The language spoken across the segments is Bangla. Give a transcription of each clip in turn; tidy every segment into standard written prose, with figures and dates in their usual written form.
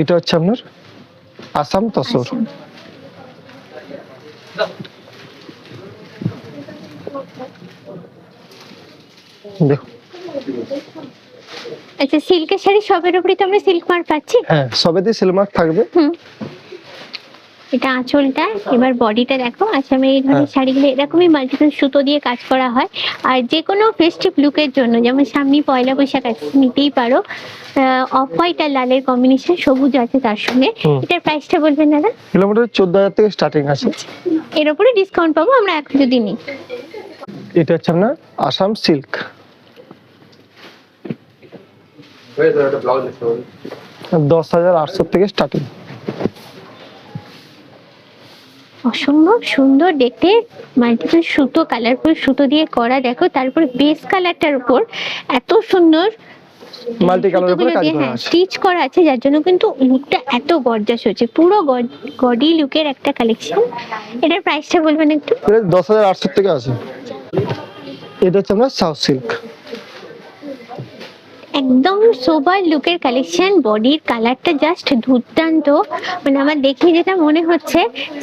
এটা হচ্ছে আপনার আসাম তসর। দেখুন আচ্ছা, সিল্কের শাড়ি সবের উপরে তো আমরা সিল্ক মার্ক পাচ্ছি। হ্যাঁ, সবেতেই সিল্ক মার্ক থাকবে। এটা আঁচলটা, এবার বডিটা দেখো। আসামের এই ধরনের শাড়িগুলো এরকমই মাল্টিপল সুতো দিয়ে কাজ করা হয়। আর যে কোনো ফেস্টিভ লুকের জন্য, যেমন সামনে পয়লা বৈশাখ আছে, নিতেই পারো। অফ হোয়াইট আর লালের কম্বিনেশন, সবুজ আছে তার সঙ্গে। এটার প্রাইসটা বলবেন দাদা? কিলোমিটার 14,000 থেকে স্টার্টিং আছে। এর উপরে ডিসকাউন্ট পাবো আমরা এখন যদি নিই। এটা হচ্ছে আপনার আসাম সিল্ক। 10,800 থেকে স্টার্টিং। অসম্ভব সুন্দর দেখতে, মাল্টিপল সুতো, কালারফুল সুতো দিয়ে করা। দেখো, তারপর বেস কালারটার উপর এত সুন্দর মাল্টি কালার উপরে কাজ করা আছে, স্টিচ করা আছে, যার জন্য কিন্তু লুকটা এত গর্জাস হচ্ছে। পুরো গডি লুকের একটা কালেকশন। এটার প্রাইসটা বলবেন একটু? 10,800 থেকে আছে। এটা হচ্ছে আপনার সাউথ সিল্ক। একদম সোবার লুকের কালেকশন। বডির কালারটা জাস্ট দুর্দান্ত। মানে আমার দেখে যেটা মনে হচ্ছে,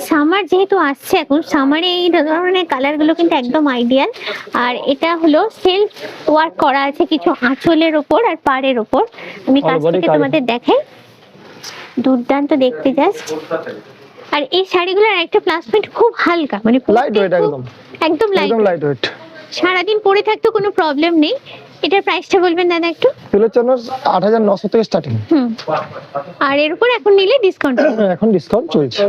সামার যেহেতু আসছে, এখন সামারে এই ধরনের কালারগুলো কিন্তু একদম আইডিয়াল। আর এটা হলো সেলফ ওয়ার্ক করা আছে কিছু আঁচলের ওপর আর পাড়ের ওপর। আমি কাছ থেকে তোমাদের দেখাই, দুর্দান্ত দেখতে জাস্ট। আর এই শাড়িগুলোর একটা প্লাস পয়েন্ট, খুব হালকা, মানে লাইট ওয়েট, একদম লাইট ওয়েট। সারাদিন পরে থাকতে কোনো প্রবলেম নেই। এটার প্রাইসটা বলবেন দাদা একটু? এগুলো হচ্ছে 8,900 থেকে স্টার্টিং। আর এর উপর এখন নিলে ডিসকাউন্ট? এখন ডিসকাউন্ট চলছে।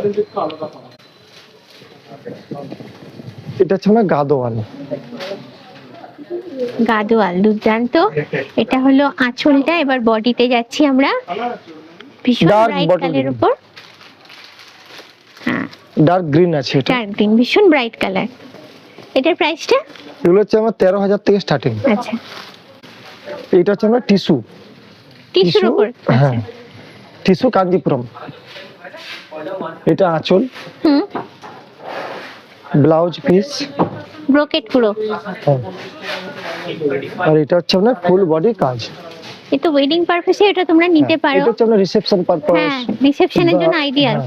এটা হচ্ছে না গাদোয়াল। গাদোয়াল দুর্দান্ত। এটা হলো আঁচলটা, এবার বডিতে যাচ্ছি আমরা। ভীষণ ব্রাইট কালারের উপর, হ্যাঁ ডার্ক গ্রিন আছে। এটা ডার্ক গ্রিন, ভীষণ ব্রাইট কালার। এটার প্রাইসটা? এগুলো হচ্ছে আমার 13,000 থেকে স্টার্টিং। আচ্ছা, এটা হচ্ছে আমার টিস্যু। টিস্যুর উপর? হ্যাঁ, টিস্যু কাঞ্জিপুরম। এটা আঁচল, ব্লাউজ পিস, ব্রোকেট পুরো। আর এটা হচ্ছে আপনার ফুল বডি কাজ। এটা ওয়েডিং পারপাসে এটা তোমরা নিতে পারো। এটা হচ্ছে আপনার রিসেপশন পারপাস। হ্যাঁ, রিসেপশনের জন্য আইডিয়াল।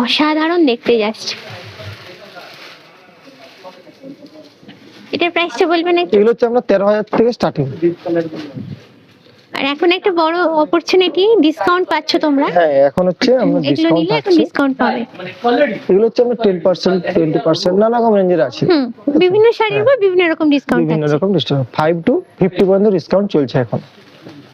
অসাধারণ দেখতে জাস্ট। এটার প্রাইসটা বলবেন একটু? এগুলো হচ্ছে আমরা 13,000 থেকে স্টার্টিং। আর এখন একটা বড় অপরচুনিটি, ডিসকাউন্ট পাচ্ছ তোমরা। হ্যাঁ, এখন হচ্ছে আমরা এগুলো ডিসকাউন্ট নিলে এখন পাচ্ছি। ডিসকাউন্ট পাবে। এগুলো হচ্ছে আমরা 10%, 20%, নানা রকম রেঞ্জের আছে। বিভিন্ন শাড়ির উপর বিভিন্ন রকম ডিসকাউন্ট আছে। বিভিন্ন রকম ডিসকাউন্ট, 5 to 50 পর্যন্ত ডিসকাউন্ট চলছে এখন।